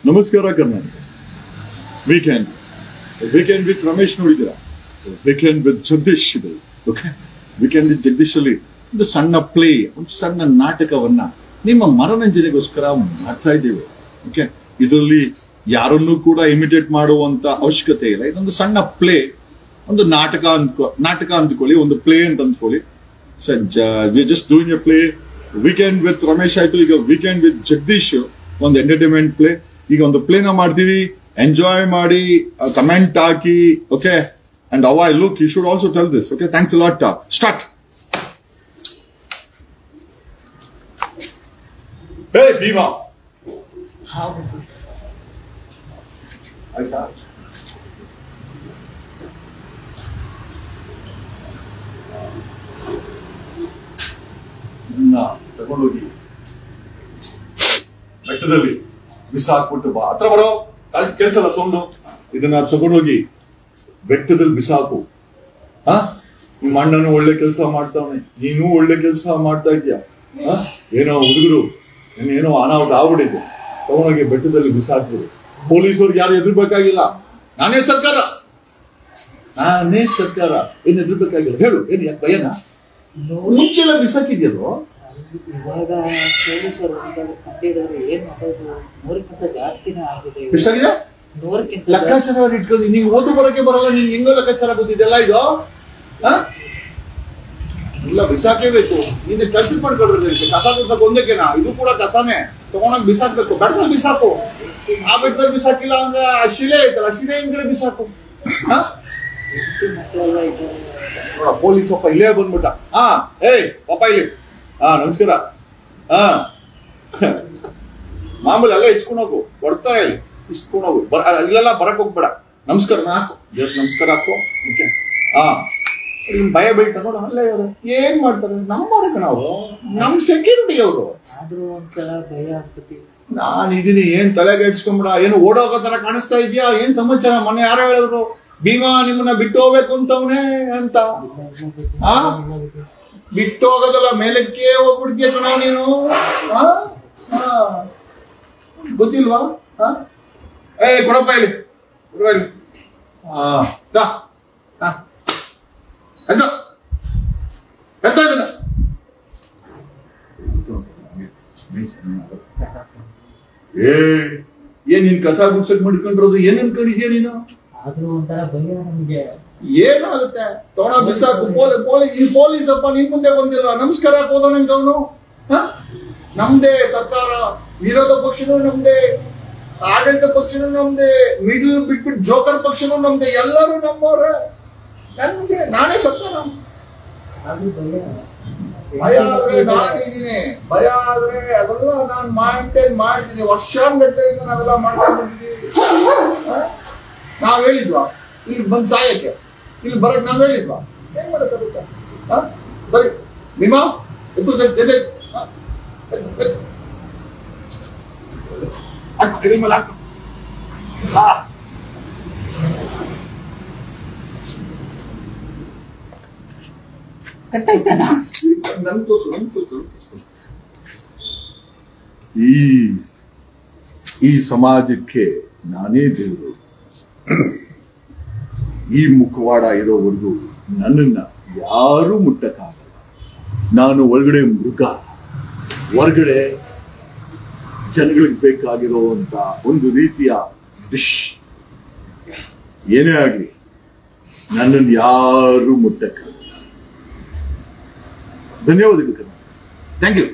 ನಮಸ್ಕಾರ Karnataka. Weekend with Ramesh ನೋಡಿದ್ದೀರಾ? Weekend with Jagadish ಇದೆ. ಓಕೆ, ವೀಕೆಂಡ್ ವಿತ್ ಜಗದೀಶ್ ಅಲ್ಲಿ ಒಂದು ಸಣ್ಣ ಪ್ಲೇ, ಒಂದು ಸಣ್ಣ ನಾಟಕವನ್ನ ನಿಮ್ಮ ಮನರಂಜನೆಗೋಸ್ಕರ ಮಾಡ್ತಾ ಇದ್ದೇವೆ. ಓಕೆ, ಇದರಲ್ಲಿ ಯಾರನ್ನೂ ಕೂಡ ಇಮಿಟೇಟ್ ಮಾಡುವಂತ ಅವಶ್ಯಕತೆ ಇಲ್ಲ. ಇದೊಂದು ಸಣ್ಣ ಪ್ಲೇ, ಒಂದು ನಾಟಕ ಅಂದ್ಕೊಳ್ಳಿ, ಒಂದು ಪ್ಲೇ ಅಂತ ಅಂದ್ಕೊಳ್ಳಿ. Just doing A play. Weekend with Ramesh ಆಯ್ತು, ಈಗ ವೀಕೆಂಡ್ ವಿತ್ ಜಗದೀಶ್ ಒಂದು ಎಂಟರ್ಟೈನ್ಮೆಂಟ್ ಪ್ಲೇ. ಈಗ ಒಂದು ಪ್ಲೇನ ಮಾಡ್ತೀವಿ, ಎಂಜಾಯ್ ಮಾಡಿ, ಕಮೆಂಟ್ ಹಾಕಿ. Okay, and how I look, you should also tell this. Okay, thanks a lot. Start. Hey Bheema, ಆಯ್ತಾ? ತಗೊಂಡೋಗಿ ಬೆಟ್ಟದಲ್ಲಿ ಬಿಸಾಕ್ಬಿಟ್ಟು ಬಾ. ಹತ್ರ ಬರೋ, ಕೆಲ್ಸಲ್ಲ ಸೌಂಡು. ಇದನ್ನ ತಗೊಂಡೋಗಿ ಬೆಟ್ಟದಲ್ಲಿ ಬಿಸಾಕು. ನಿಮ್ಮ ಅಣ್ಣನು ಒಳ್ಳೆ ಕೆಲಸ ಮಾಡ್ತಾವನೆ, ನೀನು ಒಳ್ಳೆ ಕೆಲಸ ಮಾಡ್ತಾ ಇದ್ಯಾ. ಏನೋ ಹುಡುಗರು ಏನೋ ಅನಾಹುತ ಆಗ್ಬಿಟ್ಟಿದೆ, ತಗೊಂಡೋಗಿ ಬೆಟ್ಟದಲ್ಲಿ ಬಿಸಾಕ್ಬಿಡು. ಪೊಲೀಸರು ಯಾರು ಎದುರ್ಬೇಕಾಗಿಲ್ಲ, ನಾನೇ ಸರ್ಕಾರ. ಏನ್ ಎದುರ್ಬೇಕಾಗಿಲ್ಲ. ಹೇಳು, ಏನ್ ಯಾಕೆ ಭಯನ? ಮುಂಚೆಲ್ಲ ಬಿಸಾಕಿದ್ಯಲ್ಲೋ. ಇವಾಗ ಪೊಲೀಸರು ಏನ್ ಮಾಡೋದು, 100ಕ್ಕಿಂತ ಜಾಸ್ತಿನೇ ಆಗಿದೆ. ಎಷ್ಟಾಗಿದೆ? 100ಕ್ಕಿಂತ ಲೆಕ್ಕಾಚಾರ ಇಟ್ಕೊಳ್ಳಿ. ನೀವು ಓದು ಬರೋಕೆ ಬರಲ್ಲ, ನೀನ್ ಹೆಂಗೋ ಲೆಕ್ಕಾಚಾರ ಗೊತ್ತಿದೆಲ್ಲ ಇದು. ಇಲ್ಲ, ಬಿಸಾಕೇಬೇಕು. ನೀನು ಕೆಲಸ ಮಾಡ್ಕೊಳ್ರಿ. ಕಸ ಗುಡ್ಸಕ್ ಒಂದಕ್ಕೆನಾ? ಇದು ಕೂಡ ಕಸನೇ. ತಗೊಂಡಾಗ ಬಿಸಾಕ್ಬೇಕು. ಬೆಟ್ಟದಲ್ಲಿ ಬಿಸಾಕು. ಆ ಬೆಟ್ಟದಲ್ಲಿ ಬಿಸಾಕಿಲ್ಲ ಅಂದ್ರೆ ಆ ಶಿಲೆ ಐತಲ್ಲ, ಶಿಲೆ ಹಿಂದ್ಗಡೆ ಬಿಸಾಕು. ನೋಡ, ಪೊಲೀಸ್ ಅಪ್ಪ ಇಲ್ಲೇ ಬಂದ್ಬಿಟ್ಟ. ಏಯ್ ಪಾಪ ಇಲ್ಲಿ. ನಮಸ್ಕಾರ. ಮಾಮೂಲಿ ಅಲ್ಲೇ ಇಸ್ಕೊಂಡು ಹೋಗು, ಕೊಡ್ತಾರೆ ಇಲ್ಲಿ, ಇಸ್ಕೊಂಡು ಹೋಗು. ಇಲ್ಲೆಲ್ಲ ಬರಕ್ ಹೋಗ್ಬೇಡ. ನಮಸ್ಕಾರ ಹಾಕು, ನಮಸ್ಕಾರ ಹಾಕು. ಓಕೆ, ಭಯ ಬೀಳ್ತ ನೋಡ. ಅಲ್ಲೇ ಅವರು ಏನ್ ಮಾಡ್ತಾರೆ, ನಮ್ಮವ್ರಿಗೆ, ನಾವು ನಮ್ ಸೆಕ್ಯೂರಿಟಿ ಅವರು. ಆದ್ರೂ ಒಂಥರ ಭಯ ಆಗ್ತತಿ. ನಾನ್ ಇದೀನಿ, ಏನ್ ತಲೆಗೆ ಇಡ್ಸ್ಕೊಂಬಿಡ. ಏನು ಓಡೋಗೋ ತರ ಕಾಣಿಸ್ತಾ ಇದೆಯಾ? ಏನ್ ಸಮಾಚಾರ? ಮೊನ್ನೆ ಯಾರೋ ಹೇಳಿದ್ರು ಭೀಮಾ ನಿಮ್ಮನ್ನ ಬಿಟ್ಟು ಹೋಗ್ಬೇಕು ಅಂತವನೇ ಅಂತ. ಬಿಟ್ಟು ಹೋಗೋದಲ್ಲ, ಮೇಲಕ್ಕೆ ಹೋಗ್ಬಿಡ್ತೀಯ ಕಣೋ ನೀನು. ಗೊತ್ತಿಲ್ವಾ? ಕೊಡಪ್ಪ ಇಲ್ಲಿ, ಏನ್ ನೀನ್ ಕಸ ಗುಡ್ಸಕ್ ಮಾಡ್ಕೊಂಡಿರೋದು? ಏನ್ ಅನ್ಕೊಂಡಿದ್ಯಾ ನೀನು? ಆದ್ರೂ ಒಂಥರ ಭಯ ನಮ್ಗೆ. ಏನಾಗುತ್ತೆ? ತೋಣ ಬಿಸಾಕು. ಪೊಲೀಸ್ ಅಪ್ಪ ನಿನ್ ಮುಂದೆ ಬಂದಿಲ್ಲ, ನಮಸ್ಕಾರ ಹೋದ ನಂಗೆ ಅವನು. ನಮ್ದೇ ಸರ್ಕಾರ, ವಿರೋಧ ಪಕ್ಷನೂ ನಮ್ದೇ, ಆಡಳಿತ ಪಕ್ಷನೂ ನಮ್ದೇ, ಮಿಡಲ್ ಬಿಟ್ಬಿಟ್ಟು ಜೋಕರ್ ಪಕ್ಷನೂ ನಮ್ದೇ, ಎಲ್ಲರೂ ನಮ್ಮವ್ರೆ. ನನ್ಗೆ ನಾನೇ ಸರ್ಕಾರ. ಭಯ ಆದ್ರೆ ನಾನಿದ್ದೀನಿ, ಭಯ ಆದ್ರೆ ಅದೆಲ್ಲ ನಾನು ಮೇಂಟೈನ್ ಮಾಡ್ತೀನಿ. ವರ್ಷಾನ್ಗಟ್ಟಲೆಯಿಂದ ನಾವೆಲ್ಲ ಮಾಡ್ಕೊಂಡು ಬಂದಿದ್ದೀವಿ. ನಾವ್ ಹೇಳಿದ್ವಾ ಇಲ್ಲಿ ಬಂದ್ ಸಾಯಕ್ಕೆ? ಇಲ್ಲಿ ಬರಕ್ ನಾವ್ ಹೇಳಿದ್ವಾ? ಏನ್ ಮಾಡಕ್ಕಾಗುತ್ತೆ? ಬರೀ ಭೀಮಾ ಎದ್ದು ಈ ಸಮಾಜಕ್ಕೆ ನಾನೇ ದೇವರು. ಈ ಮುಖವಾಡ ಇರೋವರೆಗೂ ನನ್ನನ್ನ ಯಾರೂ ಮುಟ್ಟಕ್ಕಾಗಲ್ಲ. ನಾನು ಒಳಗಡೆ ಮೃಗ, ಹೊರಗಡೆ ಜನಗಳಿಗೆ ಬೇಕಾಗಿರುವಂತ ಒಂದು ರೀತಿಯ ಡಿಶ್. ಏನೇ ಆಗ್ಲಿ, ನನ್ನನ್ನು ಯಾರೂ ಮುಟ್ಟಕ್ಕಾಗಲ್ಲ. ಧನ್ಯವಾದಗಳು. Thank you.